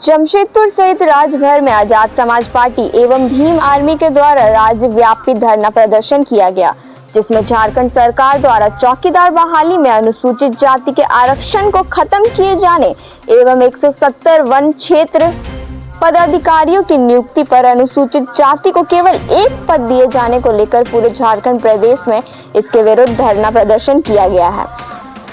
जमशेदपुर सहित राज्य भर में आजाद समाज पार्टी एवं भीम आर्मी के द्वारा राज्यव्यापी धरना प्रदर्शन किया गया, जिसमें झारखंड सरकार द्वारा चौकीदार बहाली में अनुसूचित जाति के आरक्षण को खत्म किए जाने एवं 170 वन क्षेत्र पदाधिकारियों की नियुक्ति पर अनुसूचित जाति को केवल एक पद दिए जाने को लेकर पूरे झारखंड प्रदेश में इसके विरुद्ध धरना प्रदर्शन किया गया है।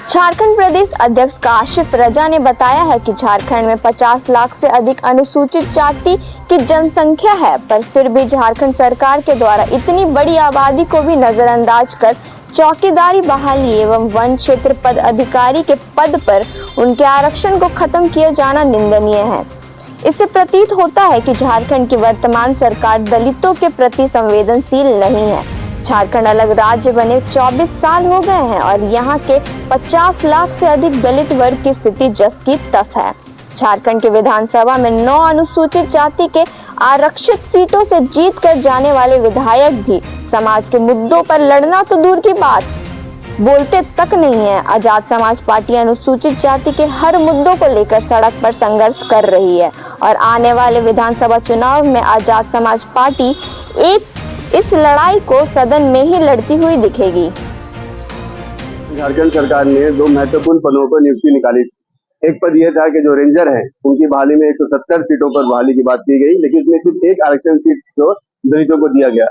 झारखंड प्रदेश अध्यक्ष काशिफ रजा ने बताया है कि झारखंड में 50 लाख से अधिक अनुसूचित जाति की जनसंख्या है, पर फिर भी झारखंड सरकार के द्वारा इतनी बड़ी आबादी को भी नजरअंदाज कर चौकीदारी बहाली एवं वन क्षेत्र पद अधिकारी के पद पर उनके आरक्षण को खत्म किया जाना निंदनीय है। इससे प्रतीत होता है कि झारखंड की वर्तमान सरकार दलितों के प्रति संवेदनशील नहीं है। झारखंड अलग राज्य बने 24 साल हो गए हैं और यहाँ के 50 लाख से अधिक दलित वर्ग की स्थिति जस की तस है। झारखंड के विधानसभा में 9 अनुसूचित जाति के आरक्षित सीटों से जीत कर जाने वाले विधायक भी समाज के मुद्दों पर लड़ना तो दूर की बात, बोलते तक नहीं है। आजाद समाज पार्टी अनुसूचित जाति के हर मुद्दों को लेकर सड़क पर संघर्ष कर रही है और आने वाले विधानसभा चुनाव में आजाद समाज पार्टी इस लड़ाई को सदन में ही लड़ती हुई दिखेगी। झारखंड सरकार ने 2 महत्वपूर्ण पदों पर नियुक्ति निकाली थी। एक पद यह था कि जो रेंजर हैं उनकी बहाली में 170 सीटों पर बहाली की बात की गई, लेकिन इसमें सिर्फ एक आरक्षण सीट को दलितों को दिया गया।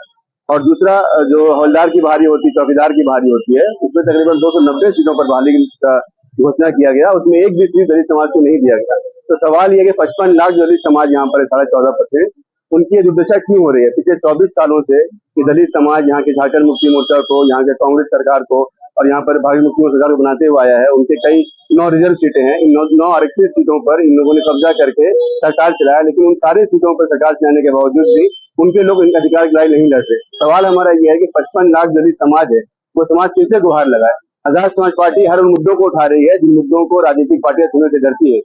और दूसरा जो हवलदार की बहाली होती है, चौकीदार की बहाली होती है, उसमें तकरीबन 290 सीटों पर बहाली का घोषणा किया गया। उसमें एक भी सीट दलित समाज को नहीं दिया गया। तो सवाल यह कि 55 लाख दलित समाज यहाँ पर 14.5%, उनकी दुर्दशा क्यों हो रही है पिछले 24 सालों से कि दलित समाज यहाँ के झारखंड मुक्ति मोर्चा को, यहाँ के कांग्रेस सरकार को और यहाँ पर भावी मुक्ति सरकार को बनाते हुए आया है। उनके कई 9 रिजर्व सीटें हैं। इन 9 आरक्षित सीटों पर इन लोगों ने कब्जा करके सरकार चलाया, लेकिन उन सारे सीटों पर सरकार चलाने के बावजूद भी उनके लोग इनका अधिकार की लड़ाई नहीं लड़ रहे। सवाल हमारा यह है कि 55 लाख दलित समाज है, वो समाज किससे गुहार लगाए। आजाद समाज पार्टी हर उन मुद्दों को उठा रही है जिन मुद्दों को राजनीतिक पार्टियां छूने से डरती है।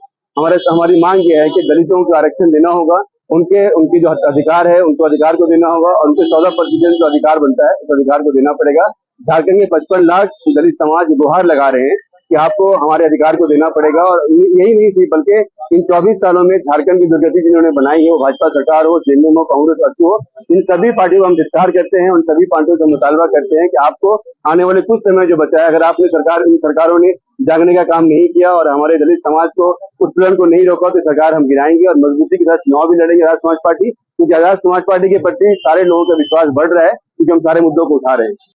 हमारी मांग यह है कि दलितों को आरक्षण देना होगा, उनकी जो अधिकार है उनको अधिकार को देना होगा और उनके 14% जो अधिकार बनता है उस अधिकार को देना पड़ेगा। झारखंड के 55 लाख दलित समाज गुहार लगा रहे हैं कि आपको हमारे अधिकार को देना पड़ेगा। और यही नहीं सी बल्कि इन 24 सालों में झारखंड की दुर्गति जिन्होंने बनाई है, वो भाजपा सरकार हो, जेएमएम हो, कांग्रेस असू हो, इन सभी पार्टियों को हम धिक्कार करते हैं। उन सभी पार्टियों से मुतालबा करते हैं कि आपको आने वाले कुछ समय जो बचा है, अगर आपने इन सरकारों ने जागने का काम नहीं किया और हमारे दलित समाज को उत्पीड़न को नहीं रोका, तो सरकार हम गिराएंगे और मजबूती के साथ चुनाव भी लड़ेंगे आजाद समाज पार्टी, क्योंकि आजाद समाज पार्टी के प्रति सारे लोगों का विश्वास बढ़ रहा है क्योंकि हम सारे मुद्दों को उठा रहे हैं।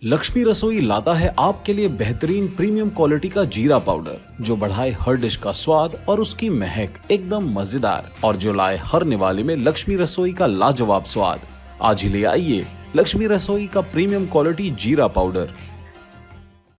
लक्ष्मी रसोई लाता है आपके लिए बेहतरीन प्रीमियम क्वालिटी का जीरा पाउडर, जो बढ़ाए हर डिश का स्वाद और उसकी महक एकदम मजेदार, और जो लाए हर निवाले में लक्ष्मी रसोई का लाजवाब स्वाद। आज ही ले आइए लक्ष्मी रसोई का प्रीमियम क्वालिटी जीरा पाउडर।